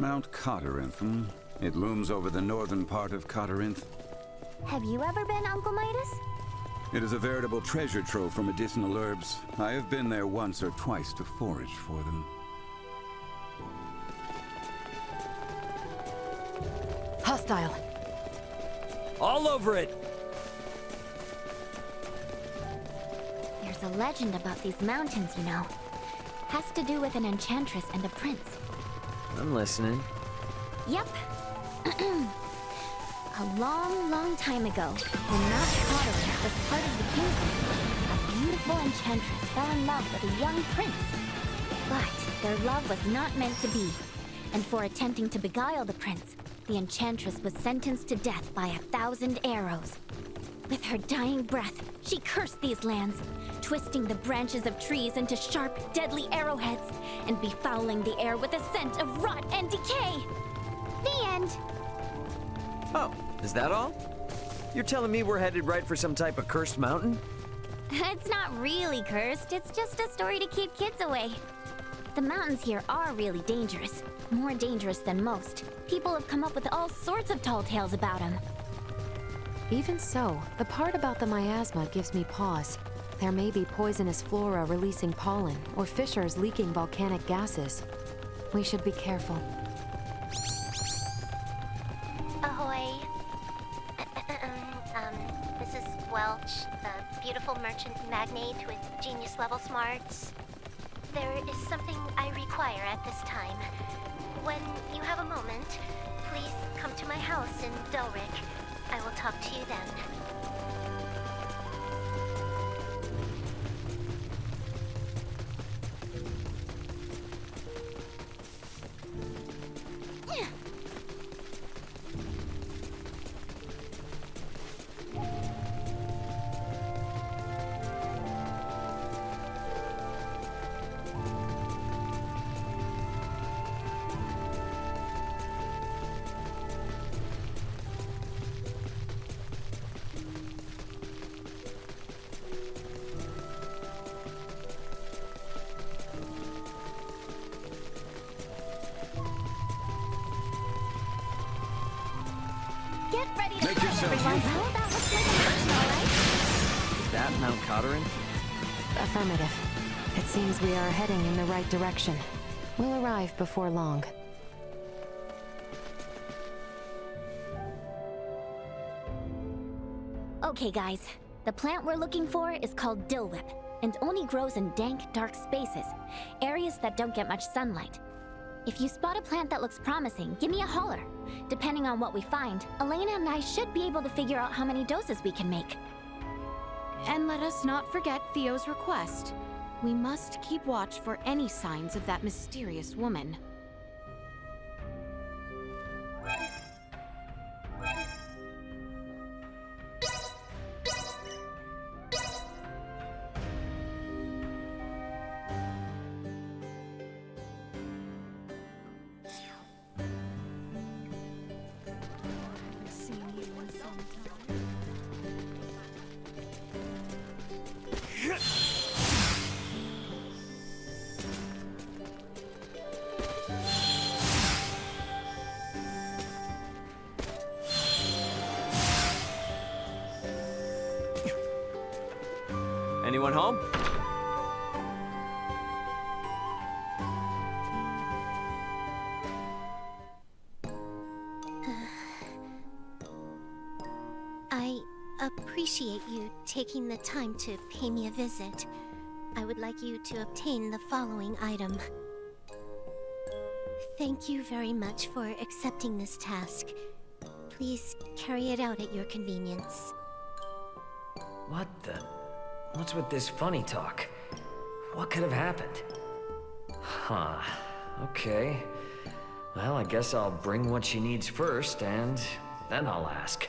Mount Cottorinth, hmm? It looms over the northern part of Cottorinth. Have you ever been, Uncle Midas? It is a veritable treasure trove for medicinal herbs. I have been there once or twice to forage for them. Hostile. All over it! There's a legend about these mountains, you know. Has to do with an enchantress and a prince. I'm listening. Yep. A long, long time ago, when Mount Cottorinth was part of the kingdom, a beautiful enchantress fell in love with a young prince. But their love was not meant to be, and for attempting to beguile the prince, the enchantress was sentenced to death by 1,000 arrows. With her dying breath, she cursed these lands, twisting the branches of trees into sharp, deadly arrowheads, and befouling the air with a scent of rot and decay. The end. Oh, is that all? You're telling me we're headed right for some type of cursed mountain? It's not really cursed, it's just a story to keep kids away. The mountains here are really dangerous, more dangerous than most. People have come up with all sorts of tall tales about them. Even so, the part about the miasma gives me pause. There may be poisonous flora releasing pollen, or fissures leaking volcanic gases. We should be careful. Ahoy. Mrs. Welch, the beautiful merchant magnate with genius-level smarts. There is something I require at this time. When you have a moment, please come to my house in Delric. I will talk to you then. Get ready to Make fight, yourself everyone! useful. Well, that looks like an action, all right? Is that Mount Cottorinth? Affirmative. It seems we are heading in the right direction. We'll arrive before long. Okay, guys. The plant we're looking for is called dillwhip, and only grows in dank, dark spaces, areas that don't get much sunlight. If you spot a plant that looks promising, give me a holler. Depending on what we find, Elena and I should be able to figure out how many doses we can make. And let us not forget Theo's request. We must keep watch for any signs of that mysterious woman. Anyone home? I appreciate you taking the time to pay me a visit. I would like you to obtain the following item. Thank you very much for accepting this task. Please carry it out at your convenience. What the? What's with this funny talk? What could have happened? Huh. Okay. Well, I guess I'll bring what she needs first, and then I'll ask.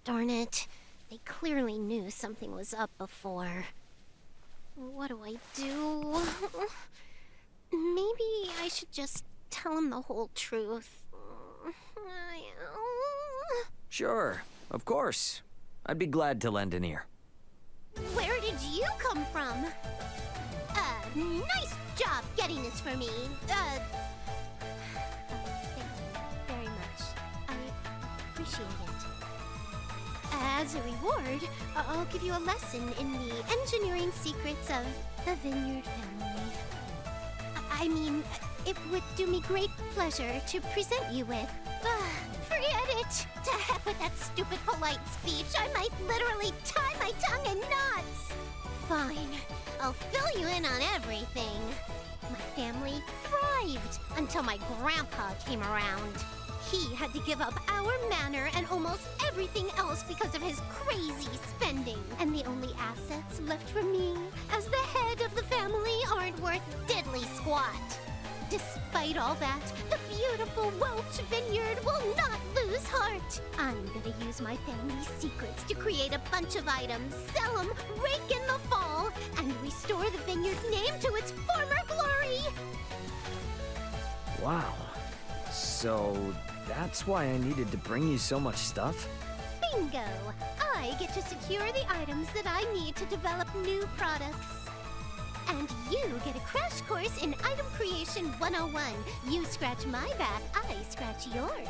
Darn it. They clearly knew something was up before. What do I do? Maybe I should just tell him the whole truth. Sure. Of course. I'd be glad to lend an ear. Where did you come from? Nice job getting this for me. Thank you very much. I appreciate it. As a reward, I'll give you a lesson in the engineering secrets of the Vineyard family. I mean, it would do me great pleasure to present you with. Forget it! To heck with that stupid polite speech. I might literally tie my tongue in knots. Fine. I'll fill you in on everything. My family thrived until my grandpa came around. He had to give up our manor and almost everything else because of his crazy spending. And the only assets left for me as the head of the family aren't worth diddly squat. Despite all that, the beautiful Welch vineyard will not lose heart. I'm gonna use my family's secrets to create a bunch of items, sell them, rake in the fall, and restore the vineyard's name to its former glory. Wow. So that's why I needed to bring you so much stuff? Bingo! I get to secure the items that I need to develop new products. And you get a crash course in Item Creation 101. You scratch my back, I scratch yours.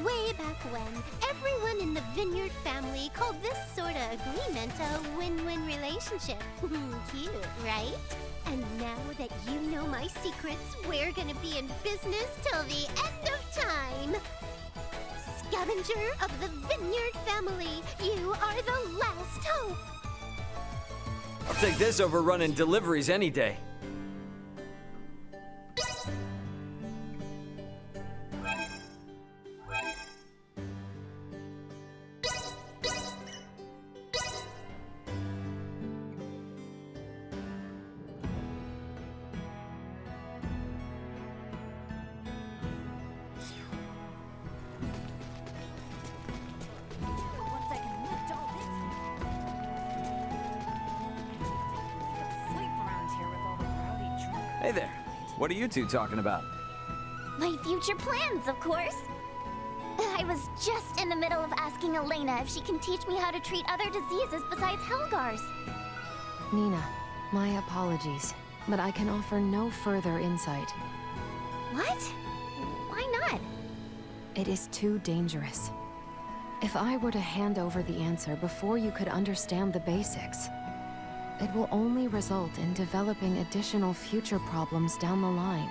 Way back when, everyone in the Vineyard family called this sort of agreement a win-win relationship. Cute, right? And now that you know my secrets, we're gonna be in business till the end of time. Scavenger of the Vineyard family, you are the last hope. I'll take this over running deliveries any day. Hey there. What are you two talking about? My future plans, of course. I was just in the middle of asking Elena if she can teach me how to treat other diseases besides Helgar's. Nina, my apologies, but I can offer no further insight. What? Why not? It is too dangerous. If I were to hand over the answer before you could understand the basics, it will only result in developing additional future problems down the line.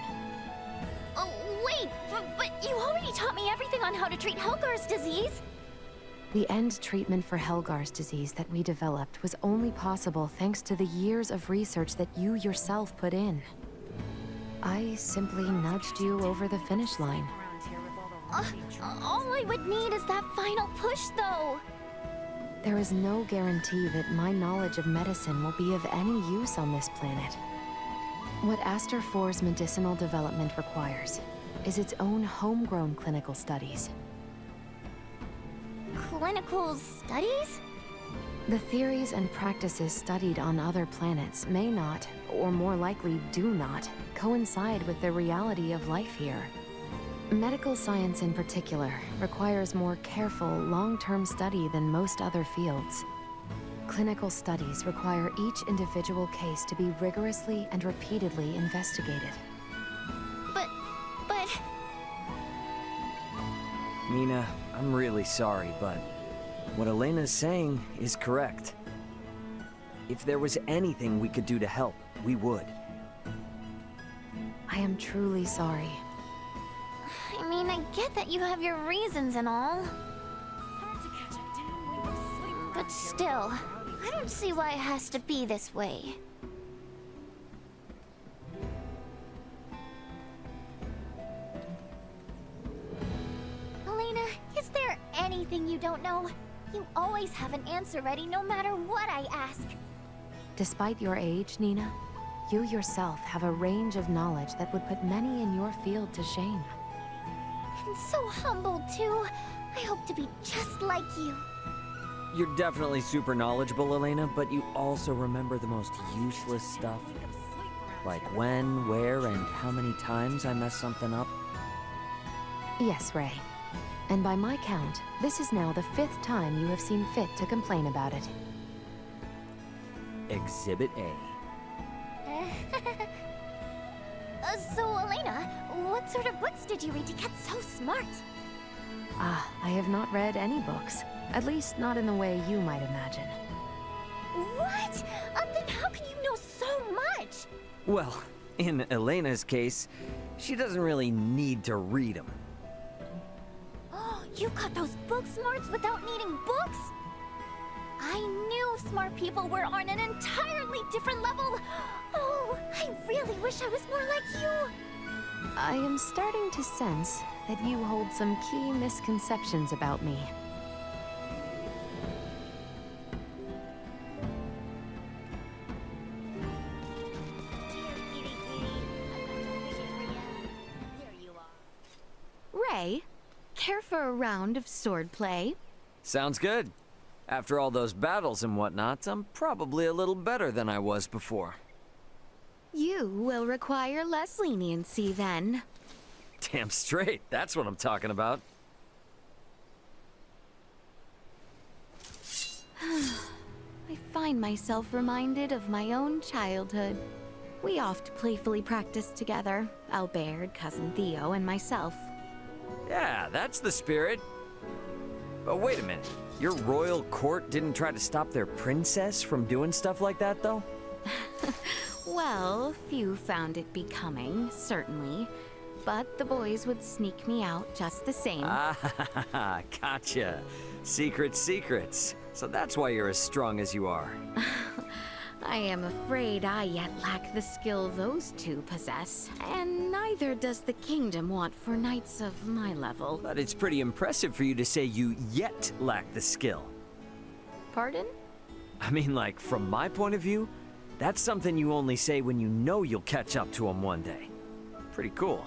Oh, wait, but you already taught me everything on how to treat Helgar's disease. The end treatment for Helgar's disease that we developed was only possible thanks to the years of research that you yourself put in. I simply nudged you over the finish line. All I would need is that final push, though. There is no guarantee that my knowledge of medicine will be of any use on this planet. What Aster IV's medicinal development requires is its own homegrown clinical studies. Clinical studies? The theories and practices studied on other planets may not, or more likely do not, coincide with the reality of life here. Medical science in particular requires more careful, long-term study than most other fields. Clinical studies require each individual case to be rigorously and repeatedly investigated. But... Nina, I'm really sorry, but what Elena's saying is correct. If there was anything we could do to help, we would. I am truly sorry. I mean, I get that you have your reasons and all. But still, I don't see why it has to be this way. Elena, is there anything you don't know? You always have an answer ready no matter what I ask. Despite your age, Nina, you yourself have a range of knowledge that would put many in your field to shame. And so humble, too. I hope to be just like you. You're definitely super knowledgeable, Elena, but you also remember the most useless stuff. Like when, where, and how many times I messed something up. Yes, Ray. And by my count, this is now the 5th time you have seen fit to complain about it. Exhibit A. So, Elena, what sort of books did you read to get so smart? Ah, I have not read any books. At least not in the way you might imagine. What? Then how can you know so much? Well, in Elena's case, she doesn't really need to read them. Oh, you got those book smarts without needing books? I knew smart people were on an entirely different level. Oh, I really wish I was more like you. I am starting to sense that you hold some key misconceptions about me. Ray, care for a round of swordplay? Sounds good. After all those battles and whatnot, I'm probably a little better than I was before. You will require less leniency then. Damn straight, that's what I'm talking about. I find myself reminded of my own childhood. We oft playfully practiced together, Albaird, Cousin Theo, and myself. Yeah, that's the spirit. But wait a minute, your royal court didn't try to stop their princess from doing stuff like that, though? Well, few found it becoming, certainly. But the boys would sneak me out just the same. Ah, gotcha. Secrets. So that's why you're as strong as you are. I am afraid I yet lack the skill those two possess, and neither does the kingdom want for knights of my level. But it's pretty impressive for you to say you yet lack the skill. Pardon? I mean, like, from my point of view, that's something you only say when you know you'll catch up to them one day. Pretty cool.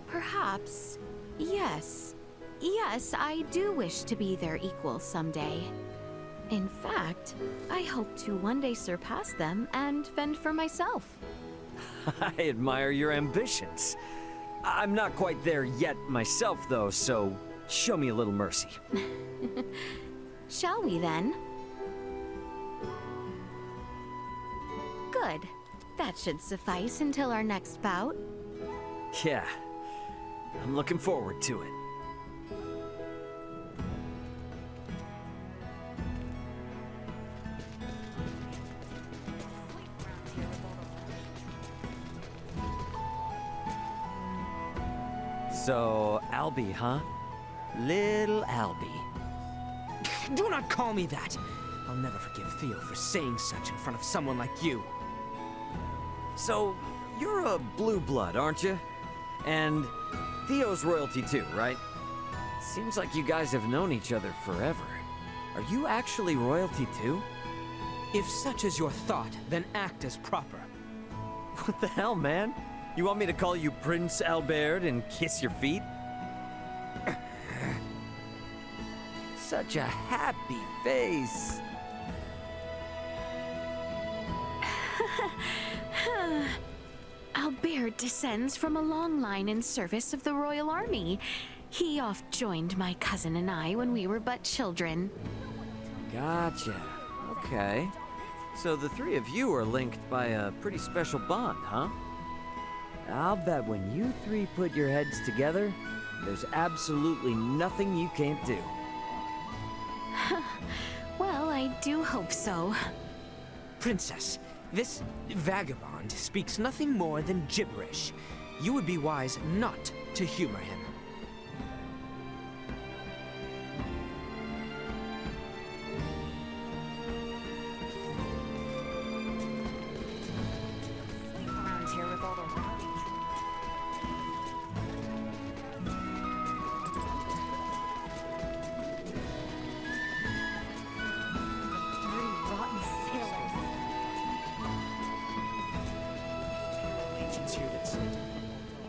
Perhaps. Yes. Yes, I do wish to be their equal someday. In fact, I hope to one day surpass them and fend for myself. I admire your ambitions. I'm not quite there yet myself, though, so show me a little mercy. Shall we then? Good. That should suffice until our next bout. Yeah, I'm looking forward to it. So, Albie, huh? Little Albie. Do not call me that! I'll never forgive Theo for saying such in front of someone like you. So, you're a blue blood, aren't you? And Theo's royalty too, right? Seems like you guys have known each other forever. Are you actually royalty too? If such is your thought, then act as proper. What the hell, man? You want me to call you Prince Albaird and kiss your feet? Such a happy face. Albaird descends from a long line in service of the Royal Army. He oft joined my cousin and I when we were but children. Gotcha. Okay. So the three of you are linked by a pretty special bond, huh? I'll bet when you three put your heads together, there's absolutely nothing you can't do. Well, I do hope so. Princess, this vagabond speaks nothing more than gibberish. You would be wise not to humor him.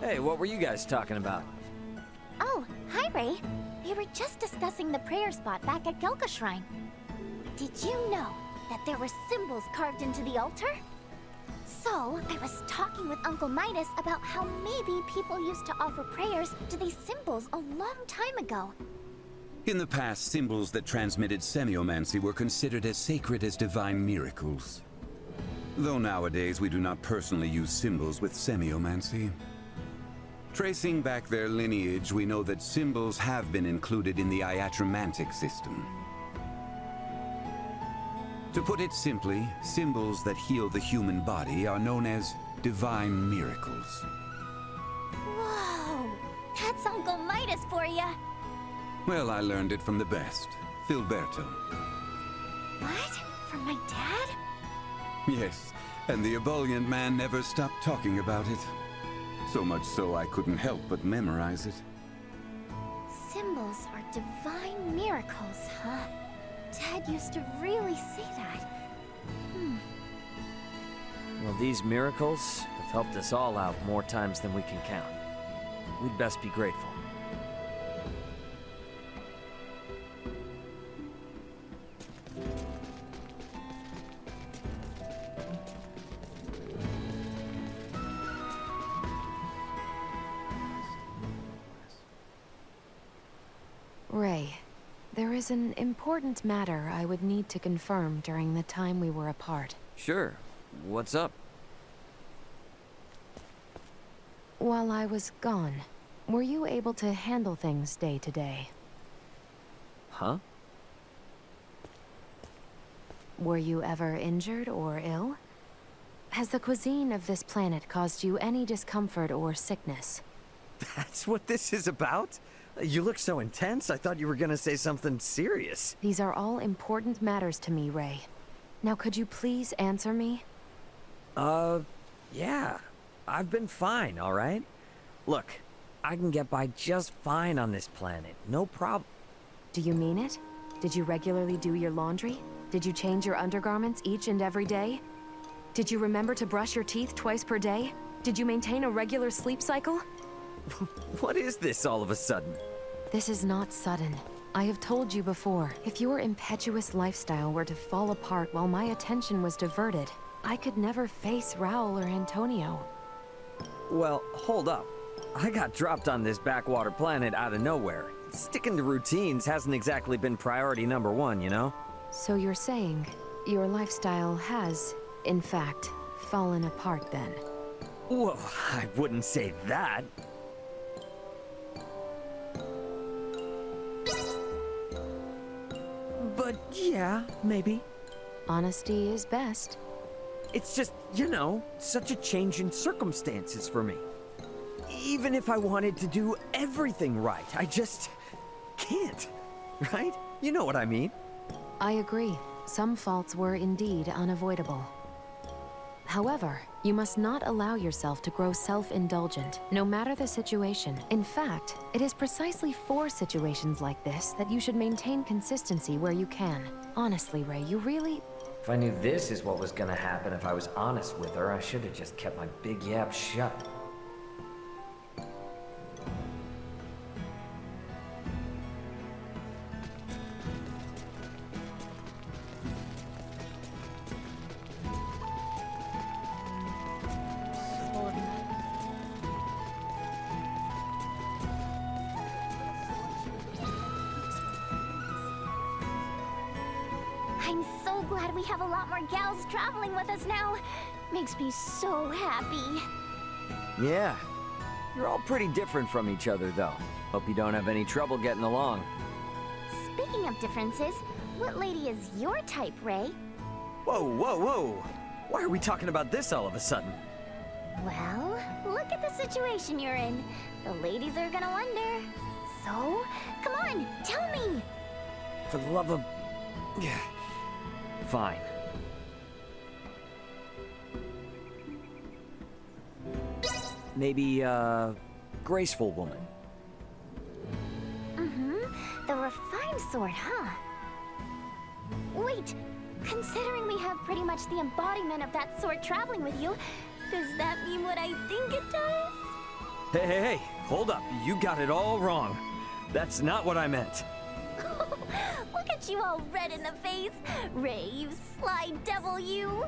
Hey, what were you guys talking about? Oh, hi, Ray. We were just discussing the prayer spot back at Gelka Shrine. Did you know that there were symbols carved into the altar? So, I was talking with Uncle Midas about how maybe people used to offer prayers to these symbols a long time ago. In the past, symbols that transmitted semiomancy were considered as sacred as divine miracles. Though nowadays we do not personally use symbols with semiomancy. Tracing back their lineage, we know that symbols have been included in the iatromantic system. To put it simply, symbols that heal the human body are known as divine miracles. Whoa! That's Uncle Midas for ya! Well, I learned it from the best, Filberto. What? From my dad? Yes, and the ebullient man never stopped talking about it. So much so I couldn't help but memorize it. Symbols are divine miracles, huh? Dad used to really say that. Well, these miracles have helped us all out more times than we can count. We'd best be grateful. Ray, there is an important matter I would need to confirm during the time we were apart. Sure. What's up? While I was gone, were you able to handle things day to day? Huh? Were you ever injured or ill? Has the cuisine of this planet caused you any discomfort or sickness? That's what this is about? You look so intense, I thought you were gonna say something serious. These are all important matters to me, Ray. Now could you please answer me? Yeah. I've been fine, alright? Look, I can get by just fine on this planet, no problem. Do you mean it? Did you regularly do your laundry? Did you change your undergarments each and every day? Did you remember to brush your teeth twice per day? Did you maintain a regular sleep cycle? What is this all of a sudden? This is not sudden. I have told you before, if your impetuous lifestyle were to fall apart while my attention was diverted, I could never face Raoul or Antonio. Well, hold up. I got dropped on this backwater planet out of nowhere. Sticking to routines hasn't exactly been priority number one, you know? So you're saying your lifestyle has, in fact, fallen apart then? Well, I wouldn't say that. But yeah, maybe. Honesty is best. It's just, you know, such a change in circumstances for me. Even if I wanted to do everything right, I just can't, right? You know what I mean? I agree. Some faults were indeed unavoidable. However, you must not allow yourself to grow self-indulgent, no matter the situation. In fact, it is precisely for situations like this that you should maintain consistency where you can. Honestly, Ray, you really... If I knew this is what was gonna happen if I was honest with her, I should have just kept my big yap shut. I'm so glad we have a lot more gals traveling with us now. Makes me so happy. Yeah. You're all pretty different from each other, though. Hope you don't have any trouble getting along. Speaking of differences, what lady is your type, Ray? Whoa, whoa, whoa! Why are we talking about this all of a sudden? Well, look at the situation you're in. The ladies are gonna wonder. So, come on, tell me! For the love of... Fine. Maybe, graceful woman. The refined sort, huh? Wait, considering we have pretty much the embodiment of that sort traveling with you, does that mean what I think it does? Hey, hey, hey! Hold up, you got it all wrong. That's not what I meant. Look at you all red in the face! Ray, you sly devil, you!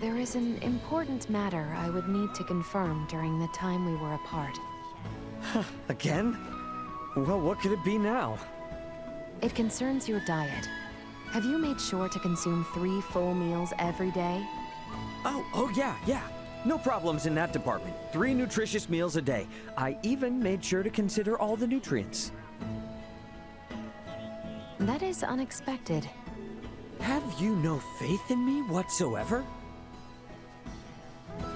there is an important matter I would need to confirm during the time we were apart. Again? Well, what could it be now? It concerns your diet. Have you made sure to consume 3 full meals every day? Oh yeah. No problems in that department. 3 nutritious meals a day. I even made sure to consider all the nutrients. That is unexpected. Have you no faith in me whatsoever?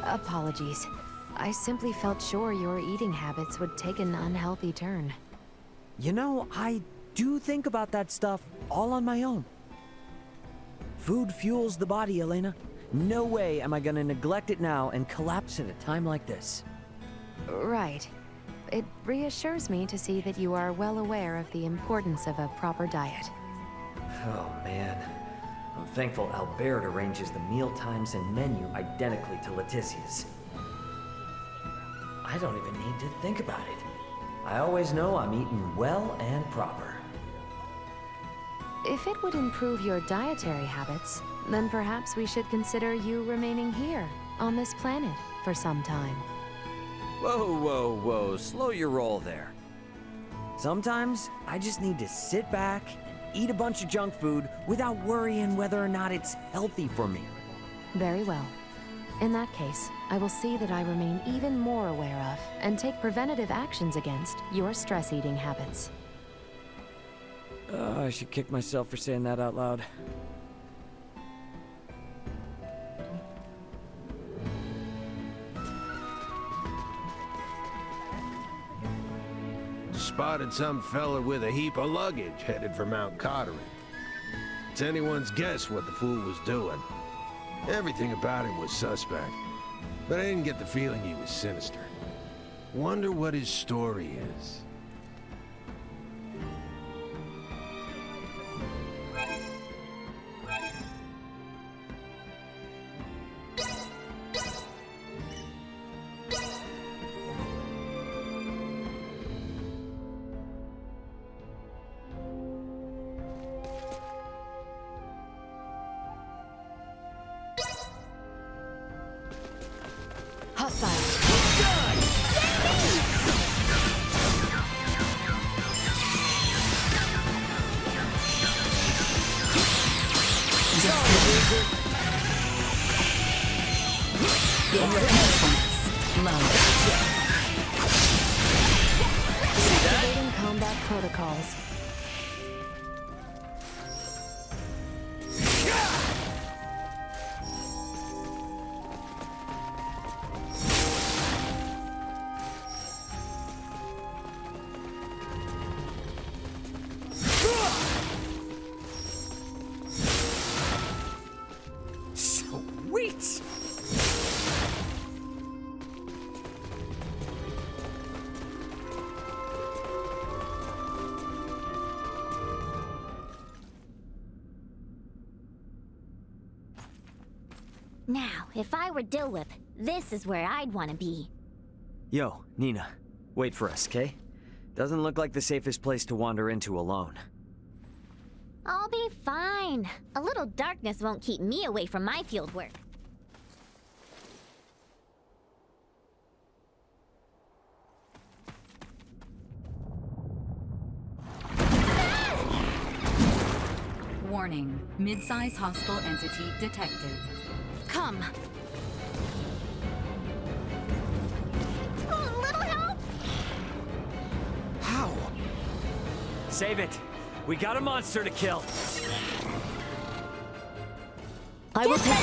Apologies. I simply felt sure your eating habits would take an unhealthy turn. You know, I do think about that stuff all on my own. Food fuels the body, Elena. No way am I gonna neglect it now and collapse at a time like this. Right. It reassures me to see that you are well aware of the importance of a proper diet. Oh, man. I'm thankful Albaird arranges the meal times and menu identically to Leticia's. I don't even need to think about it. I always know I'm eating well and proper. If it would improve your dietary habits, then perhaps we should consider you remaining here, on this planet, for some time. Whoa. Slow your roll there. Sometimes, I just need to sit back and eat a bunch of junk food without worrying whether or not it's healthy for me. Very well. In that case, I will see that I remain even more aware of, and take preventative actions against, your stress-eating habits. I should kick myself for saying that out loud. Spotted some fella with a heap of luggage headed for Mount Cottorinth. It's anyone's guess what the fool was doing. Everything about him was suspect, but I didn't get the feeling he was sinister. Wonder what his story is. Activating combat protocols. Sweet! Now, if I were Dill Whip, this is where I'd want to be. Yo, Nina. Wait for us, okay? Doesn't look like the safest place to wander into alone. I'll be fine. A little darkness won't keep me away from my field work. Warning, mid-size hostile entity detected. Come. Oh, little help! How? Save it! We got a monster to kill! I will take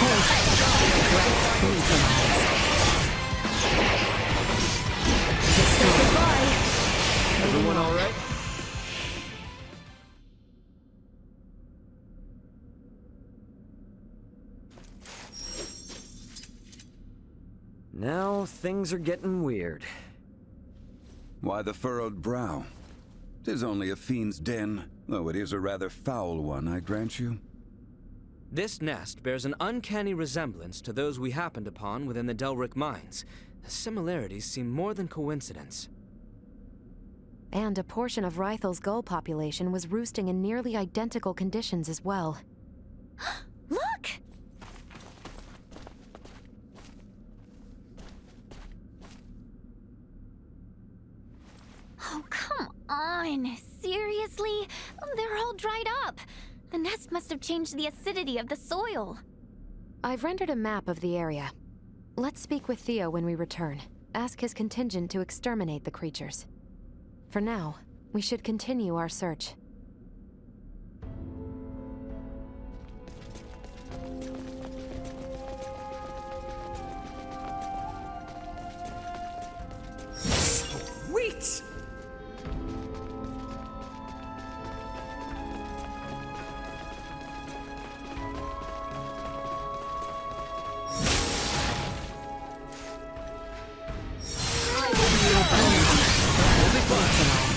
Goodbye. Everyone all right? Now things are getting weird. Why the furrowed brow? 'Tis only a fiend's den, though it is a rather foul one, I grant you. This nest bears an uncanny resemblance to those we happened upon within the Delric mines. The similarities seem more than coincidence. And a portion of Rythel's gull population was roosting in nearly identical conditions as well. Look! Oh, come on. Seriously? They're all dried up. The nest must have changed the acidity of the soil. I've rendered a map of the area. Let's speak with Theo when we return. Ask his contingent to exterminate the creatures. For now, we should continue our search. Sweet!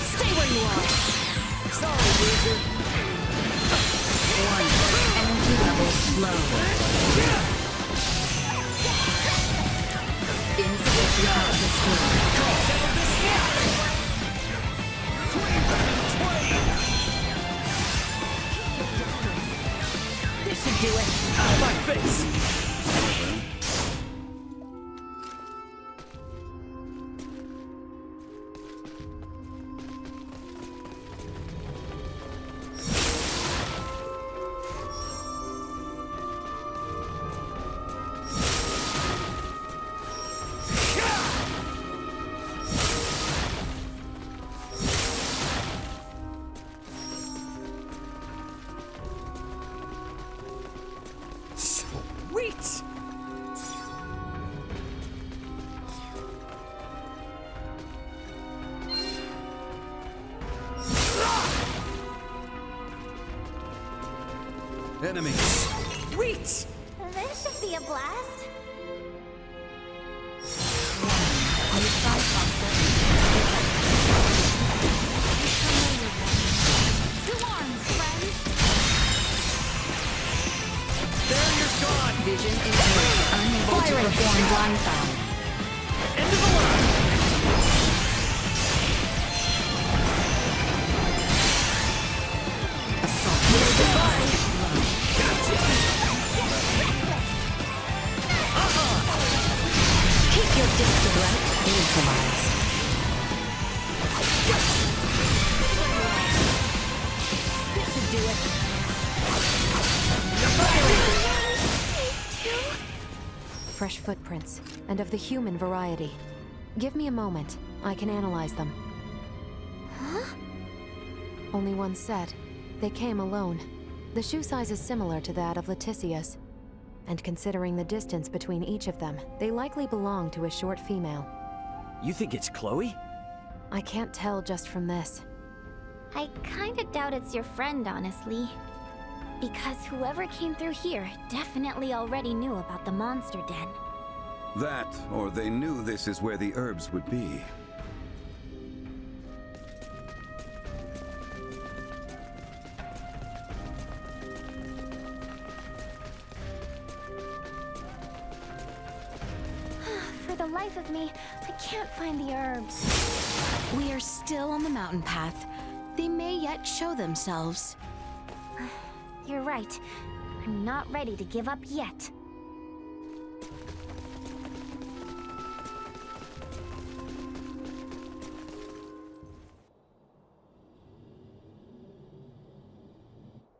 Stay where you are. Sorry, loser. Energy levels low. Insufficient destroyed. This should do it. Out of my face! Sweet! Enemy! Sweet! This should be a blast. Mid-size hostile. To arms, friends. Barrier's gone! Vision impaired. Unable to perform blindfold. End of the line! Keep your distance. Neutralized. This should do it. Fresh footprints, and of the human variety. Give me a moment. I can analyze them. Huh? Only one set. They came alone. The shoe size is similar to that of Leticia's. And considering the distance between each of them, they likely belong to a short female. You think it's Chloe? I can't tell just from this. I kinda doubt it's your friend, honestly. Because whoever came through here definitely already knew about the monster den. That, or they knew this is where the herbs would be. For the life of me, I can't find the herbs. We are still on the mountain path. They may yet show themselves. You're right. I'm not ready to give up yet.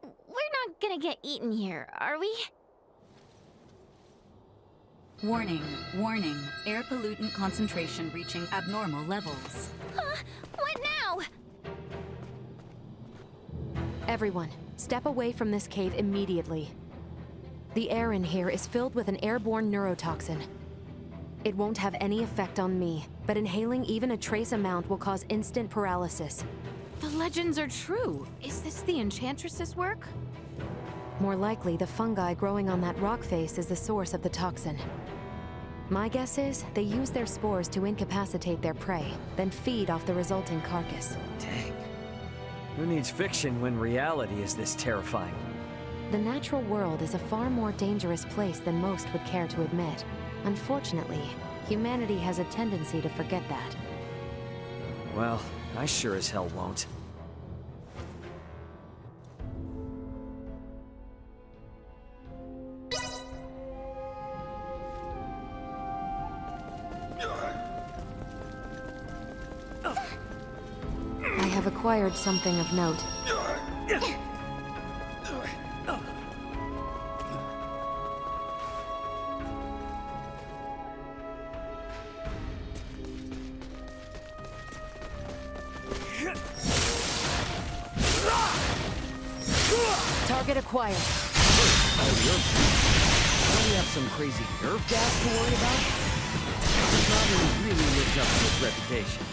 We're not gonna get eaten here, are we? Warning, warning. Air pollutant concentration reaching abnormal levels. What now? Everyone, step away from this cave immediately. The air in here is filled with an airborne neurotoxin. It won't have any effect on me, but inhaling even a trace amount will cause instant paralysis. The legends are true. Is this the Enchantress's work? More likely, the fungi growing on that rock face is the source of the toxin. My guess is they use their spores to incapacitate their prey, then feed off the resulting carcass. Dang. Who needs fiction when reality is this terrifying? The natural world is a far more dangerous place than most would care to admit. Unfortunately, humanity has a tendency to forget that. Well, I sure as hell won't. have acquired something of note. Target acquired. Don't we have some crazy nerve gas to worry about? This mountain really lives up to its reputation.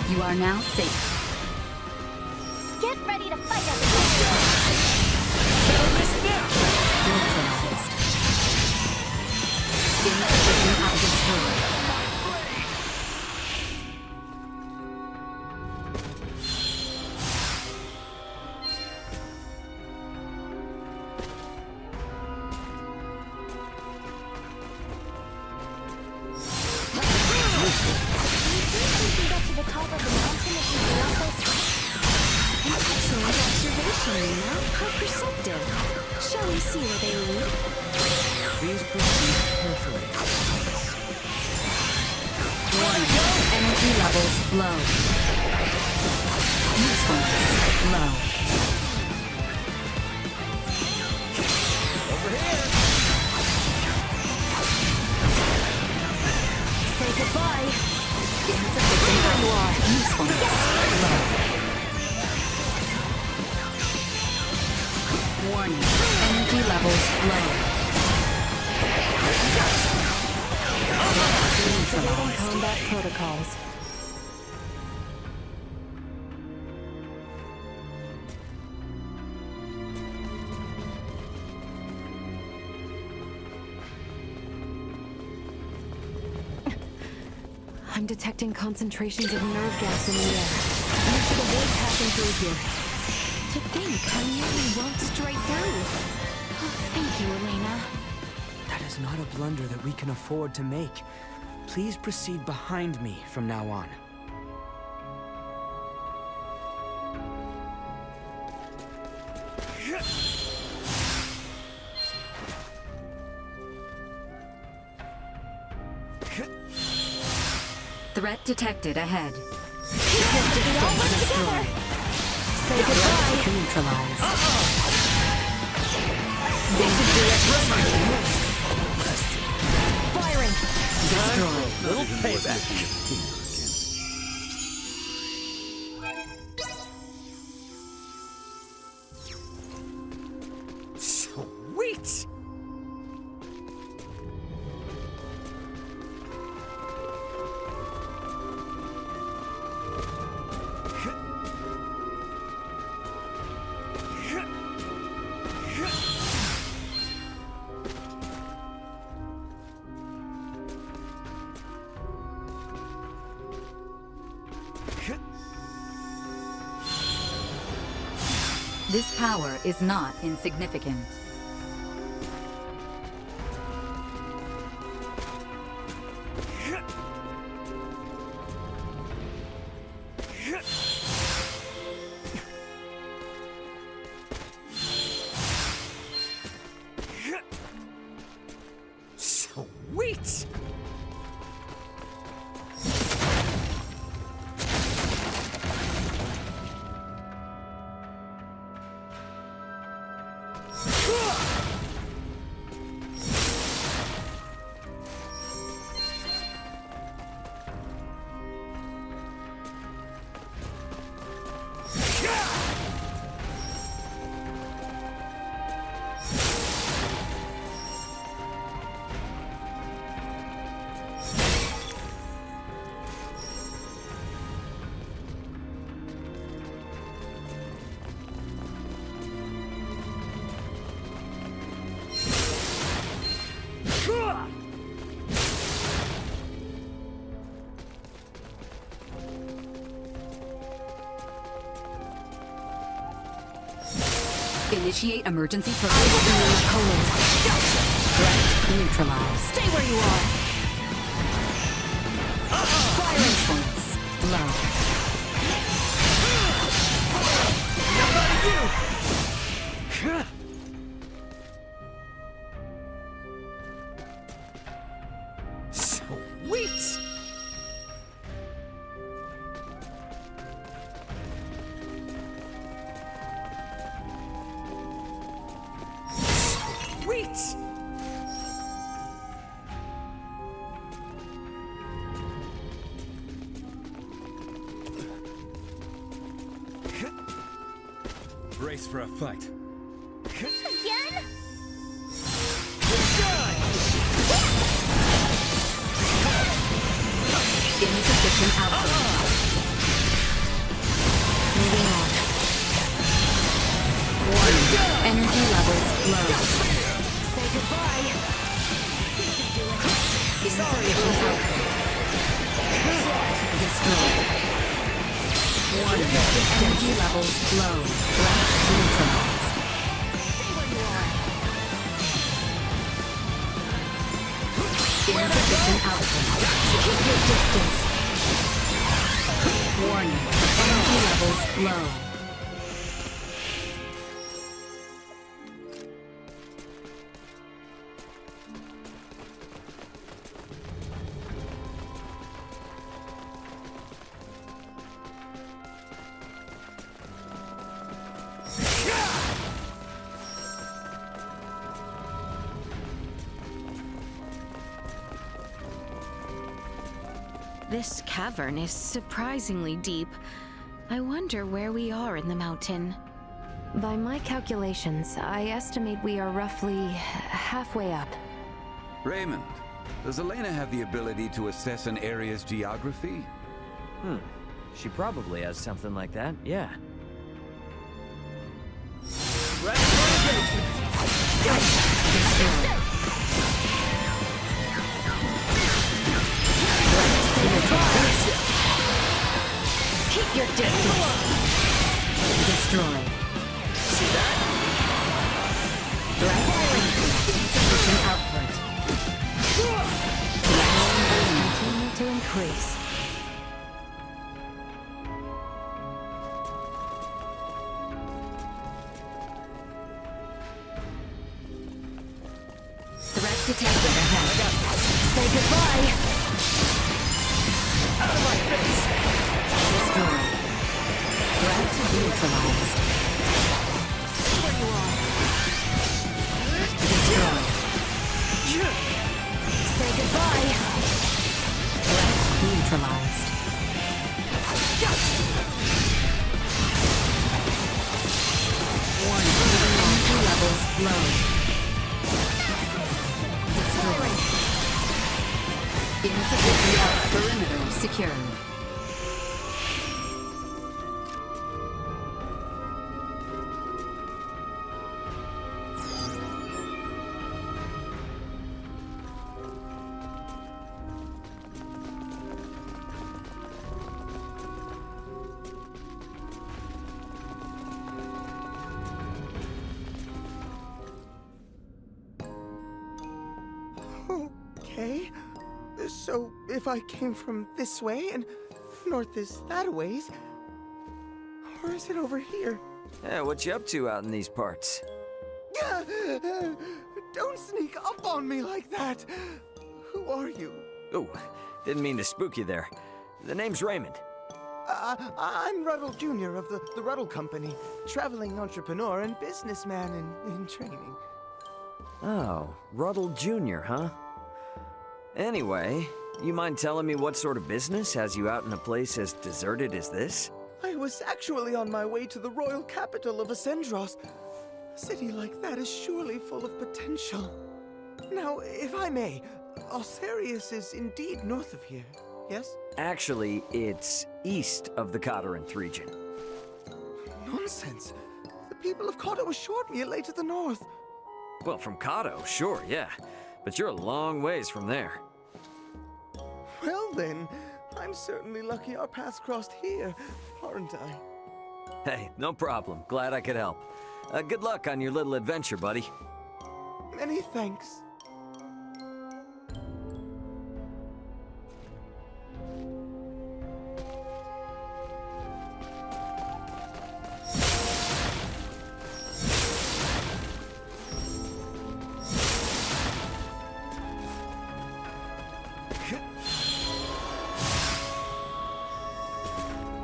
You are now safe. Get ready to fight us! Neutralized. Insufficient at destroyed. Please proceed carefully. Warning. Energy levels low. Usefulness low. Over here! Say goodbye! Insufficient There you are! usefulness low. Warning. Energy levels low. Activating combat protocols. I'm detecting concentrations of nerve gas in the air. You should avoid passing through here. To think I nearly walked straight through. Oh, thank you, Elena. That is not a blunder that we can afford to make. Please proceed behind me from now on. Threat detected ahead. Together! Say goodbye! Neutralized. Firing! Destroyed. Little payback. Sweet! This power is not insignificant. Sweet! Initiate emergency protocols. Threat neutralized. Stay where you are. Fire influence. Low. Sweet! Sweet! Brace for a fight. Again? Insufficient output. Moving on. Warning. Energy levels low. Say goodbye. Insufficient output. Destroyed. Warning. Energy levels low. Threat neutralized. Insufficient output. Keep your distance. Warning. Energy levels low. This cavern is surprisingly deep. I wonder where we are in the mountain. By my calculations, I estimate we are roughly halfway up. Raymond, does Elena have the ability to assess an area's geography? She probably has something like that, yeah. Keep your distance. Destroy. See that? Insufficient output. Continue to increase. Threat detected ahead. Say goodbye. Out of my face. Destroy. Threat neutralized. Where you are. Destroy. Say goodbye. Threat neutralized. Warning. Energy levels low. Destroy. Insufficient perimeter secured. Okay. So, if I came from this way and north is that a ways, or is it over here? Yeah, what you up to out in these parts? Don't sneak up on me like that! Who are you? Oh, didn't mean to spook you there. The name's Raymond. I'm Ruddle Jr. of the Ruddle Company, traveling entrepreneur and businessman in training. Oh, Ruddle Jr., huh? Anyway, you mind telling me what sort of business has you out in a place as deserted as this? I was actually on my way to the royal capital of Ascendros. A city like that is surely full of potential. Now, if I may, Alcerius is indeed north of here, yes? Actually, it's east of the Cottorinth region. Nonsense. The people of Cotto assured me it lay to the north. Well, from Cotto, sure, yeah. But you're a long ways from there. Well then, I'm certainly lucky our paths crossed here, aren't I? Hey, no problem. Glad I could help. Good luck on your little adventure, buddy. Many thanks.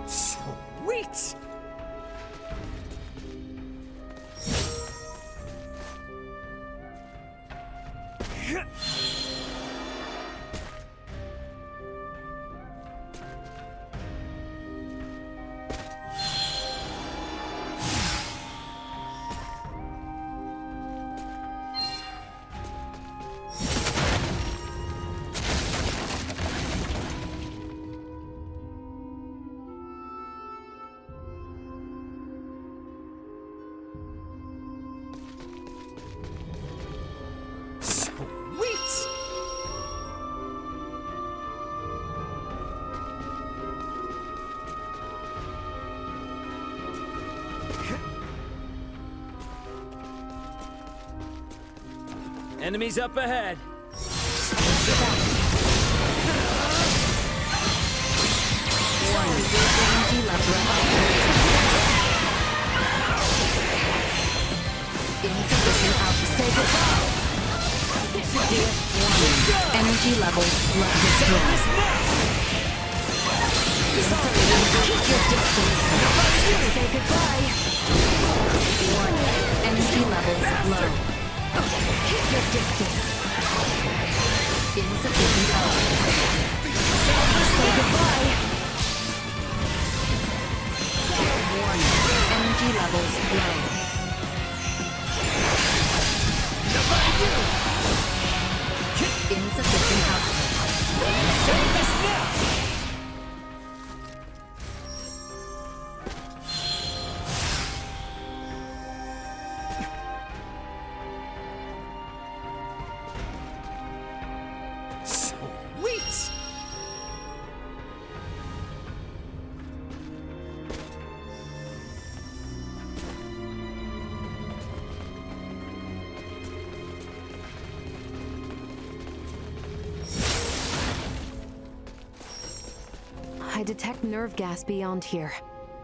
Sweet! Enemies up ahead. Energy levels low. Keep your distance. Say goodbye. Warning. Energy levels low. Keep your distance. Insufficient power. Say goodbye. Warning. Energy levels low. Insufficient output. Take this now! Sweet! I detect nerve gas beyond here.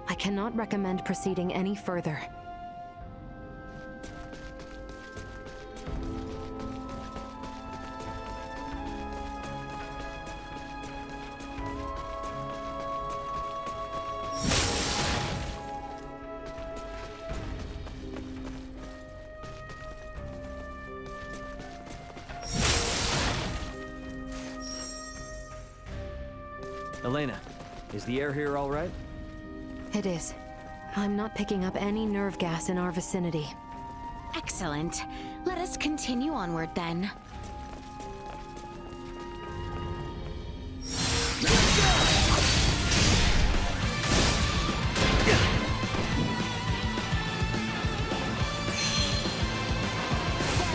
I cannot recommend proceeding any further. Elena, is the air here all right? It is. I'm not picking up any nerve gas in our vicinity. Excellent. Let us continue onward then.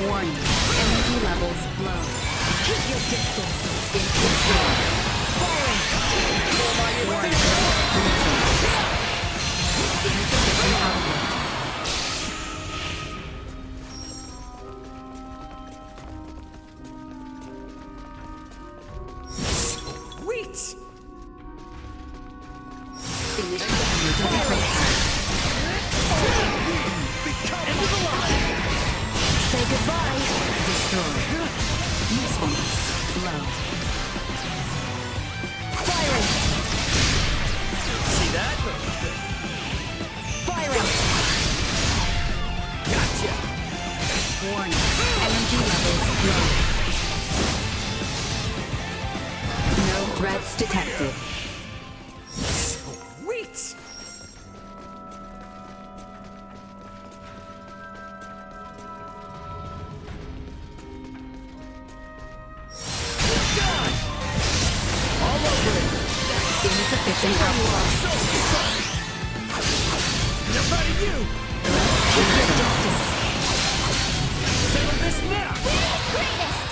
Warning. Energy levels low. Keep your distance. Insufficient output. Sweet! Say goodbye. Destroy. Usefulness low. Firing! See that? Firing! Gotcha! Warning. Energy levels low. No threats detected. Sweet! Insufficient output. Enough out of you! Keep your distance. Settle this now! Greatest!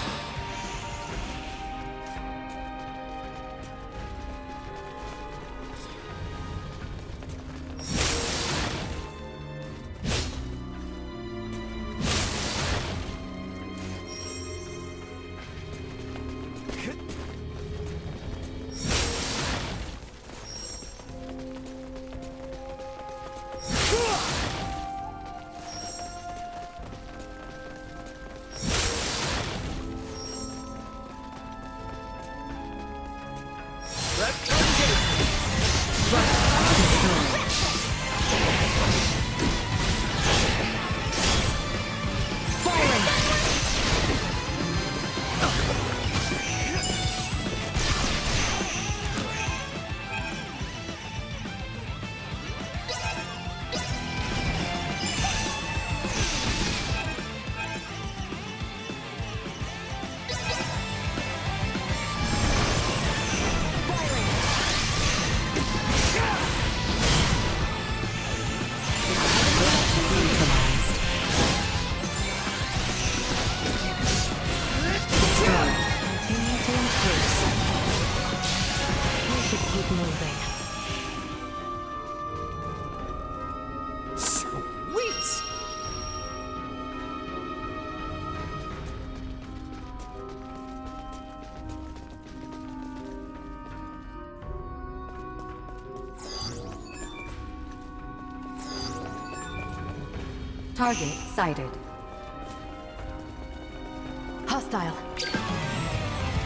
Target sighted. Hostile.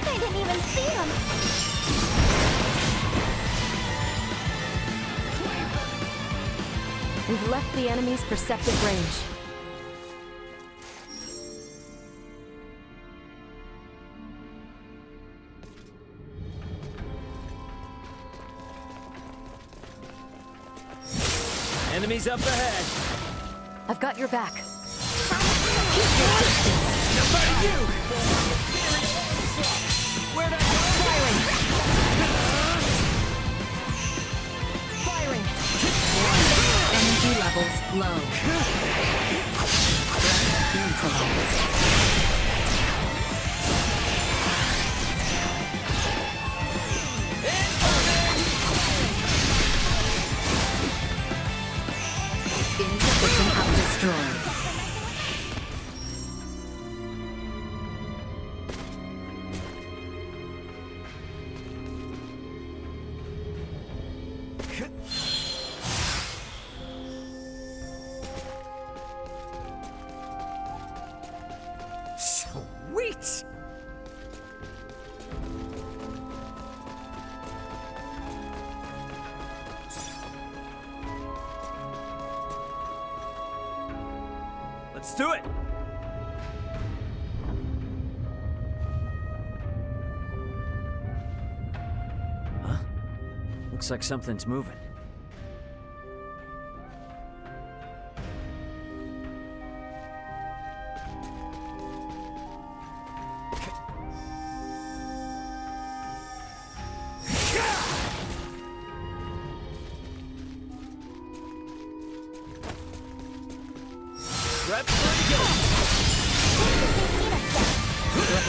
I didn't even see him! We've left the enemy's perceptive range. Enemies up ahead. I've got your back. Nobody you! Where'd I go? Firing! Energy levels low. Neutralized. Insufficient up destroyed. Sweet! Let's do it! Huh? Looks like something's moving.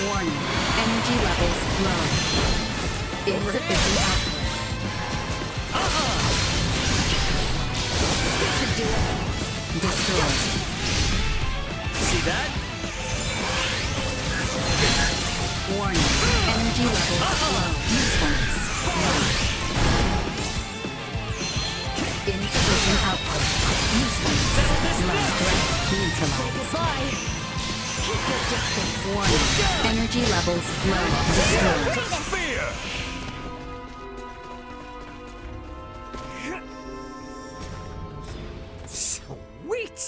Warning. Energy levels low. Insufficient output. Destroyed. See that? Warning. Energy levels low. Usefulness low. Insufficient output. Usefulness low. Neutralized. Goodbye! Warning. Energy levels low. Destroyed. Fear! Sweet!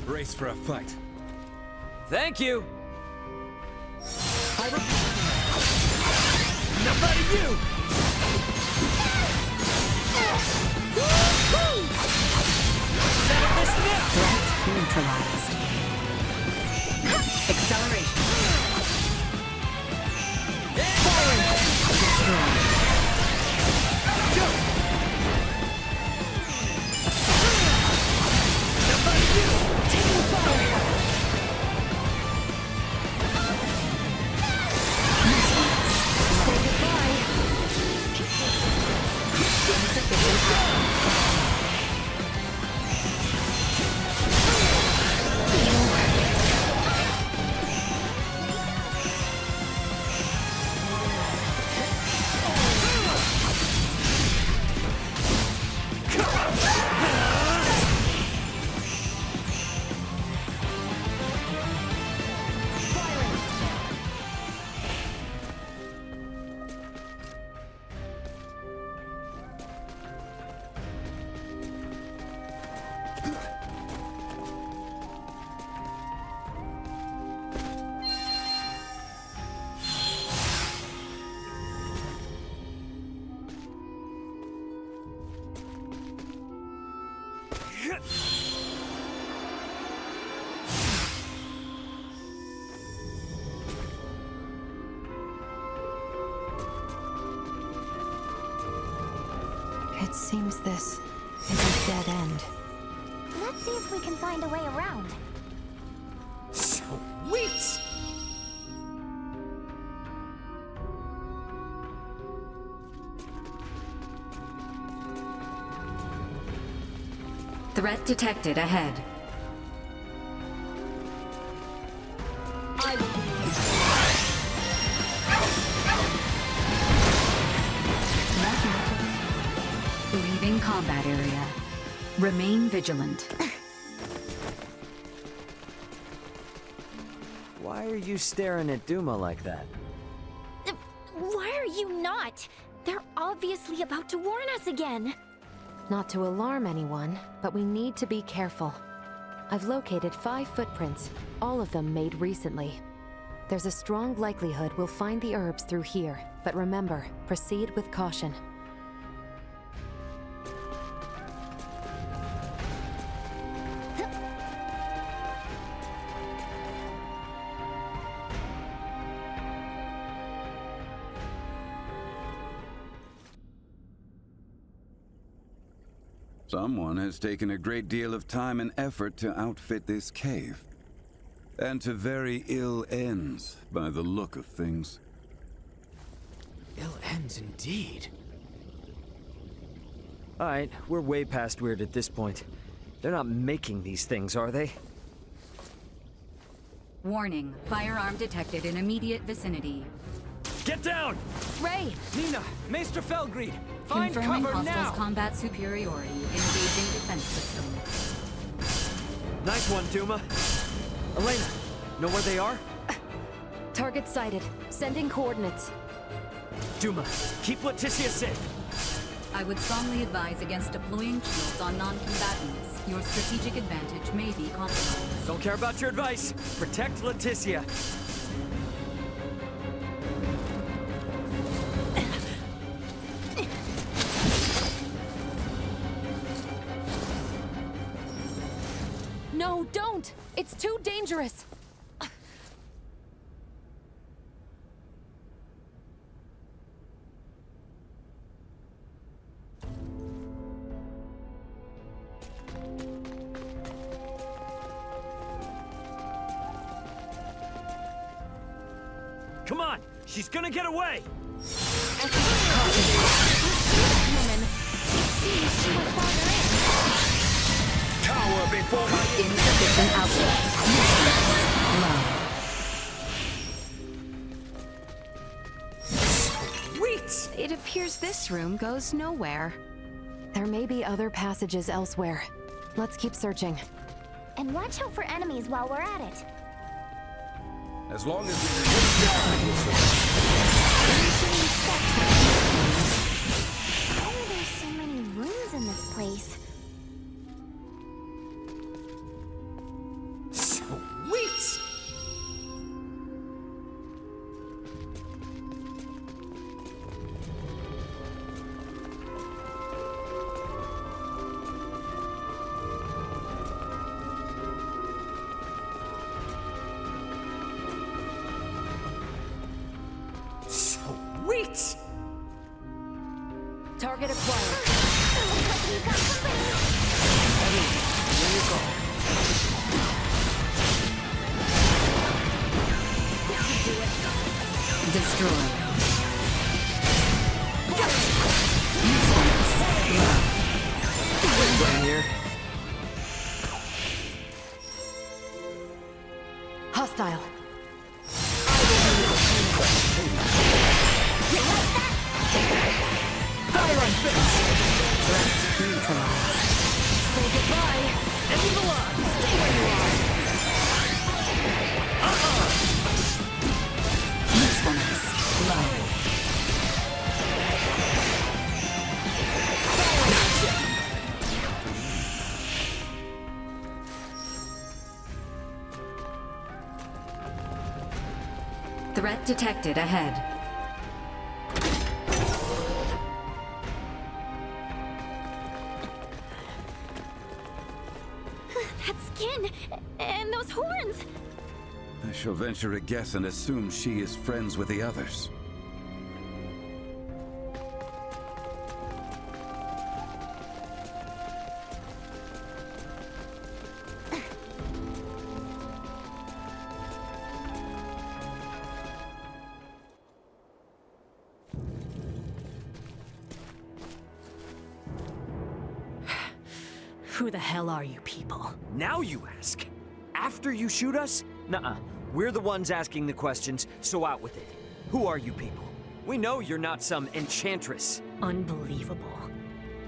Brace for a fight. Thank you! Nobody you! Threat neutralized. Acceleration. Destroyed. It seems this is a dead end. Let's see if we can find a way around. Sweet! Threat detected ahead. I will be leaving combat area. Remain vigilant. Why are you staring at Duma like that? Why are you not? They're obviously about to warn us again. Not to alarm anyone, but we need to be careful. I've located 5 footprints, all of them made recently. There's a strong likelihood we'll find the herbs through here, but remember, proceed with caution. Someone has taken a great deal of time and effort to outfit this cave. And to very ill ends, by the look of things. Ill ends indeed. Alright, we're way past weird at this point. They're not making these things, are they? Warning, firearm detected in immediate vicinity. Get down! Ray! Nina, Maester Felgreed, find Confirming cover hostiles' now! combat superiority. Engaging defense system. Nice one, Duma. Elena, know where they are? Target sighted. Sending coordinates. Duma, keep Leticia safe. I would strongly advise against deploying shields on non-combatants. Your strategic advantage may be compromised. Don't care about your advice. Protect Leticia. No, don't! It's too dangerous! Come on! She's gonna get away! Woman, it seems she went farther in. Tower before my... Insufficient output. Sweet! It appears this room goes nowhere. There may be other passages elsewhere. Let's keep searching. And watch out for enemies while we're at it. As long as we resist Why are there so many rooms in this place? Sweet! Sweet! Target acquired. Here you go. Destroy. Down here. Hostile. Fire on face! Threat neutralized. Say goodbye. End the line! Stay where you are. Usefulness. Low. Threat detected ahead. That skin! And those horns! I shall venture a guess and assume she is friends with the others. Who the hell are you people? Now you ask. After you shoot us? Nuh-uh. We're the ones asking the questions, so out with it. Who are you people? We know you're not some enchantress. Unbelievable.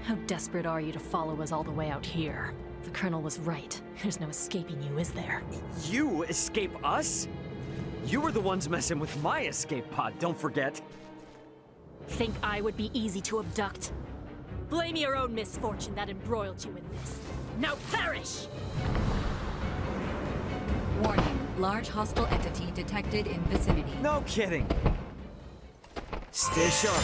How desperate are you to follow us all the way out here? The Colonel was right. There's no escaping you, is there? You escape us? You were the ones messing with my escape pod, don't forget. Think I would be easy to abduct? Blame your own misfortune that embroiled you in this. Now perish! Warning, large hostile entity detected in vicinity. No kidding. Stay sharp.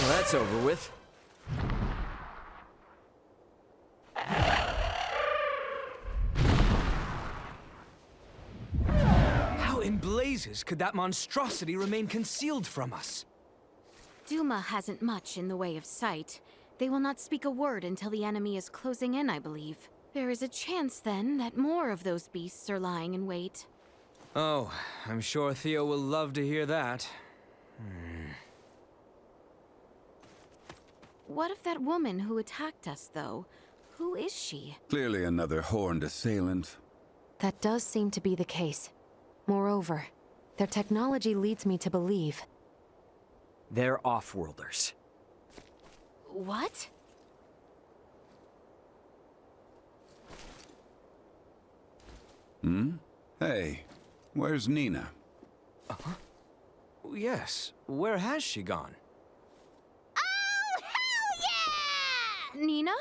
That's over with. How in blazes could that monstrosity remain concealed from us? Duma hasn't much in the way of sight. They will not speak a word until the enemy is closing in, I believe. There is a chance, then, that more of those beasts are lying in wait. Oh, I'm sure Theo will love to hear that. What of that woman who attacked us, though? Who is she? Clearly another horned assailant. That does seem to be the case. Moreover, their technology leads me to believe. They're off-worlders. What? Hey, where's Nina? Yes, where has she gone? Oh, hell yeah! Nina?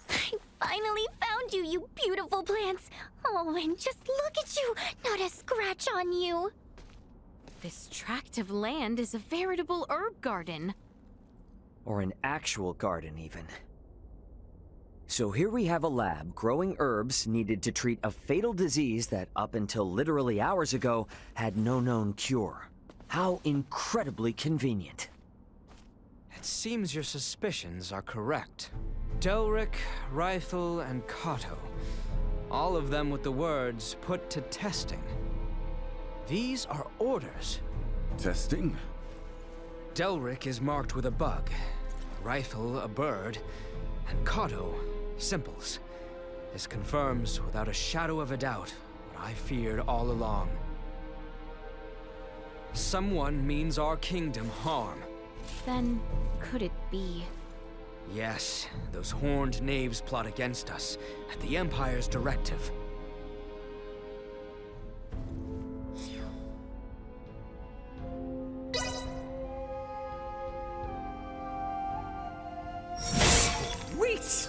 I finally found you, you beautiful plants. Oh, and just look at you, not a scratch on you. This tract of land is a veritable herb garden. Or an actual garden, even. So here we have a lab growing herbs needed to treat a fatal disease that, up until literally hours ago, had no known cure. How incredibly convenient. It seems your suspicions are correct. Delric, Ruddle, and Cotto. All of them with the words, put to testing. These are orders. Testing? Delric is marked with a bug, Ruddle a bird, and Cotto, simples. This confirms without a shadow of a doubt what I feared all along. Someone means our kingdom harm. Then, could it be? Yes, those horned knaves plot against us, at the Empire's directive. Wait!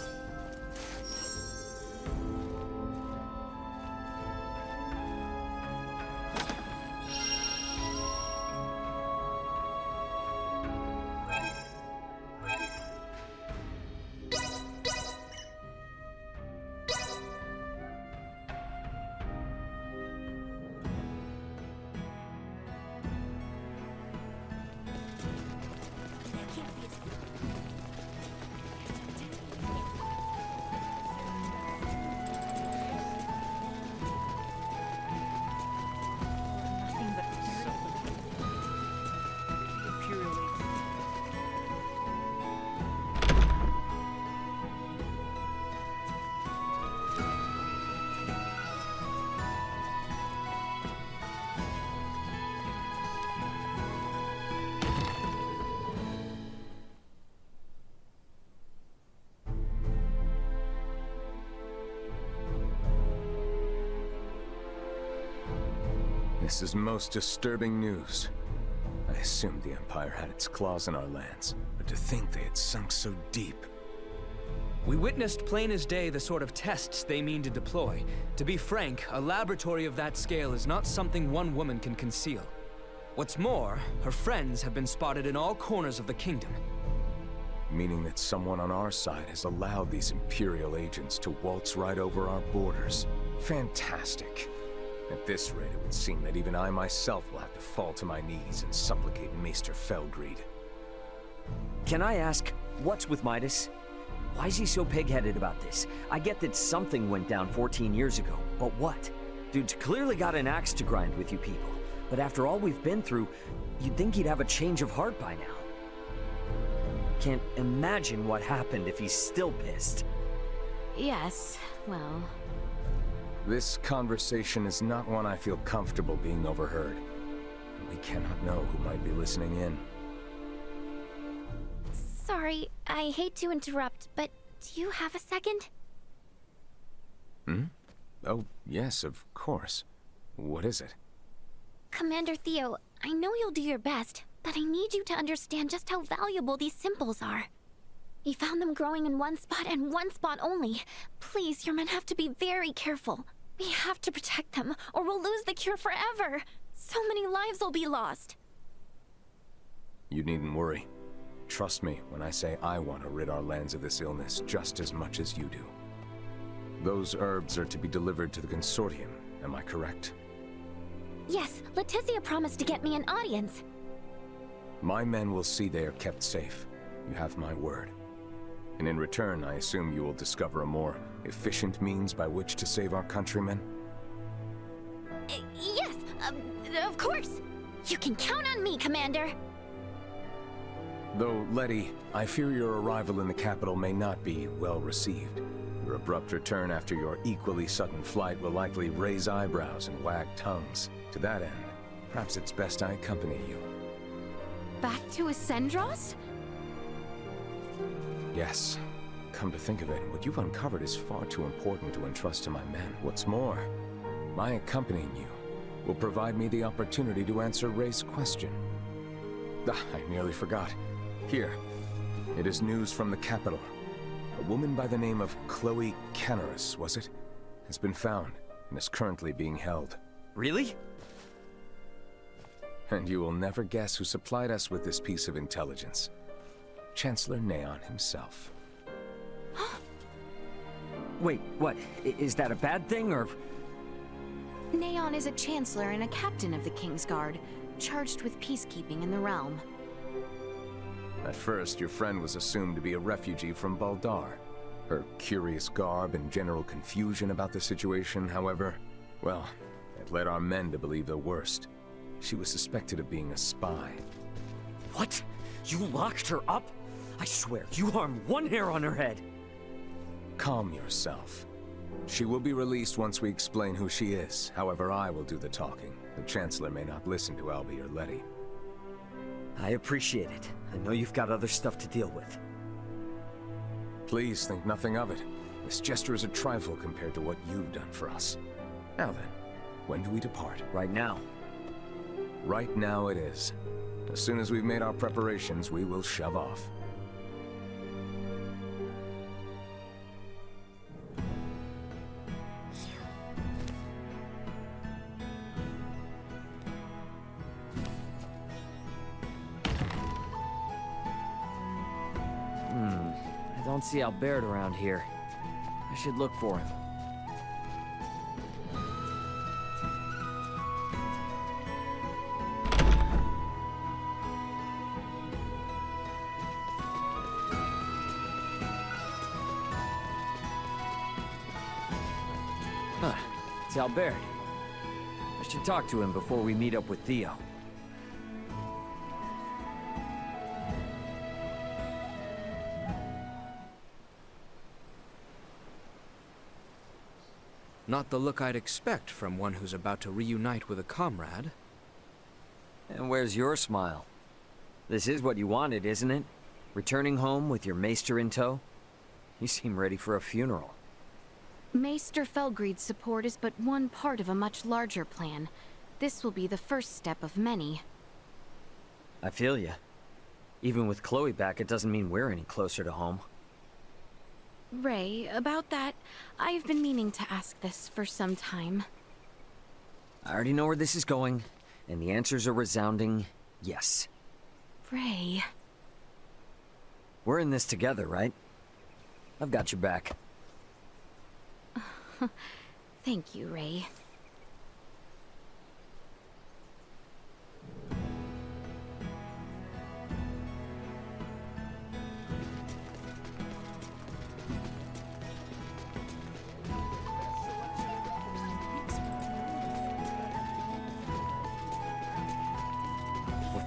This is most disturbing news. I assumed the Empire had its claws in our lands, but to think they had sunk so deep. We witnessed plain as day the sort of tests they mean to deploy. To be frank, a laboratory of that scale is not something one woman can conceal. What's more, her friends have been spotted in all corners of the kingdom. Meaning that someone on our side has allowed these Imperial agents to waltz right over our borders. Fantastic. At this rate, it would seem that even I myself will have to fall to my knees and supplicate Maester Feldgreed. Can I ask, what's with Midas? Why is he so pig-headed about this? I get that something went down 14 years ago, but what? Dude's clearly got an axe to grind with you people. But after all we've been through, you'd think he'd have a change of heart by now. Can't imagine what happened if he's still pissed. Yes, well... This conversation is not one I feel comfortable being overheard. We cannot know who might be listening in. Sorry, I hate to interrupt, but do you have a second? Oh, yes, of course. What is it? Commander Theo, I know you'll do your best, but I need you to understand just how valuable these simples are. We found them growing in one spot and one spot only. Please, your men have to be very careful. We have to protect them, or we'll lose the cure forever. So many lives will be lost. You needn't worry. Trust me when I say I want to rid our lands of this illness just as much as you do. Those herbs are to be delivered to the Consortium, am I correct? Yes, Leticia promised to get me an audience. My men will see they are kept safe. You have my word. And in return, I assume you will discover a more efficient means by which to save our countrymen? Yes, of course. You can count on me, Commander. Though, Letty, I fear your arrival in the capital may not be well received. Your abrupt return after your equally sudden flight will likely raise eyebrows and wag tongues. To that end, perhaps it's best I accompany you. Back to Ascendros? Yes. Come to think of it, what you've uncovered is far too important to entrust to my men. What's more, my accompanying you will provide me the opportunity to answer Ray's question. Ah, I nearly forgot. Here, it is news from the capital. A woman by the name of Chloe Canaris, was it? Has been found and is currently being held. Really? And you will never guess who supplied us with this piece of intelligence. Chancellor Neon himself. Wait, what? Is that a bad thing, or...? Neon is a chancellor and a captain of the Kingsguard, charged with peacekeeping in the realm. At first, your friend was assumed to be a refugee from Baldar. Her curious garb and general confusion about the situation, however, well, it led our men to believe the worst. She was suspected of being a spy. What? You locked her up? I swear, you harmed one hair on her head. Calm yourself. She will be released once we explain who she is. However, I will do the talking. The Chancellor may not listen to Albie or Letty. I appreciate it. I know you've got other stuff to deal with. Please think nothing of it. This gesture is a trifle compared to what you've done for us. Now then, when do we depart? Right now. Right now it is. As soon as we've made our preparations, we will shove off. I don't see Albaird around here. I should look for him. Huh. It's Albaird. I should talk to him before we meet up with Theo. Not the look I'd expect from one who's about to reunite with a comrade. And where's your smile? This is what you wanted, isn't it? Returning home with your maester in tow? You seem ready for a funeral. Maester Felgreid's support is but one part of a much larger plan. This will be the first step of many. I feel ya. Even with Chloe back, it doesn't mean we're any closer to home. Ray, about that, I've been meaning to ask this for some time. I already know where this is going, and the answer's a resounding yes. Ray... We're in this together, right? I've got your back. Thank you, Ray.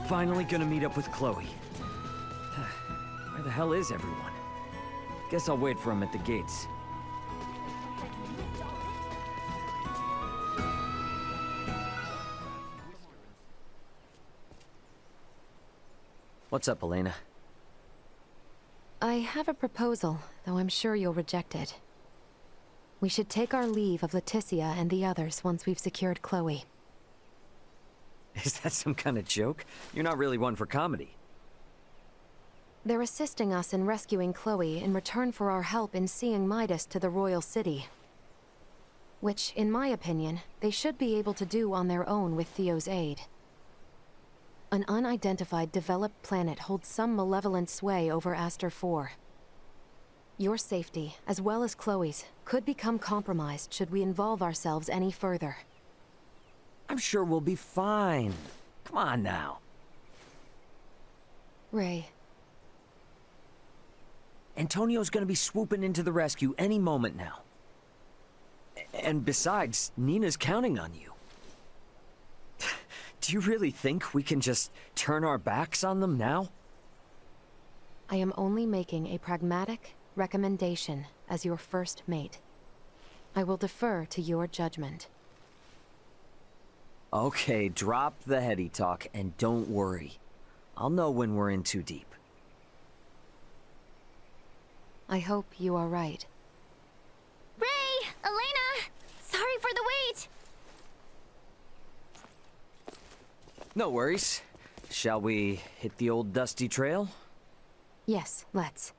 Finally gonna meet up with Chloe. Where the hell is everyone? Guess I'll wait for him at the gates. What's up, Elena? I have a proposal, though I'm sure you'll reject it. We should take our leave of Leticia and the others once we've secured Chloe. Is that some kind of joke? You're not really one for comedy. They're assisting us in rescuing Chloe in return for our help in seeing Midas to the royal city. Which, in my opinion, they should be able to do on their own with Theo's aid. An unidentified developed planet holds some malevolent sway over Aster 4. Your safety, as well as Chloe's, could become compromised should we involve ourselves any further. I'm sure we'll be fine. Come on now. Ray. Antonio's gonna be swooping into the rescue any moment now. And besides, Nina's counting on you. Do you really think we can just turn our backs on them now? I am only making a pragmatic recommendation as your first mate. I will defer to your judgment. Okay, drop the heady talk and don't worry. I'll know when we're in too deep. I hope you are right. Ray! Elena! Sorry for the wait! No worries. Shall we hit the old dusty trail? Yes, let's.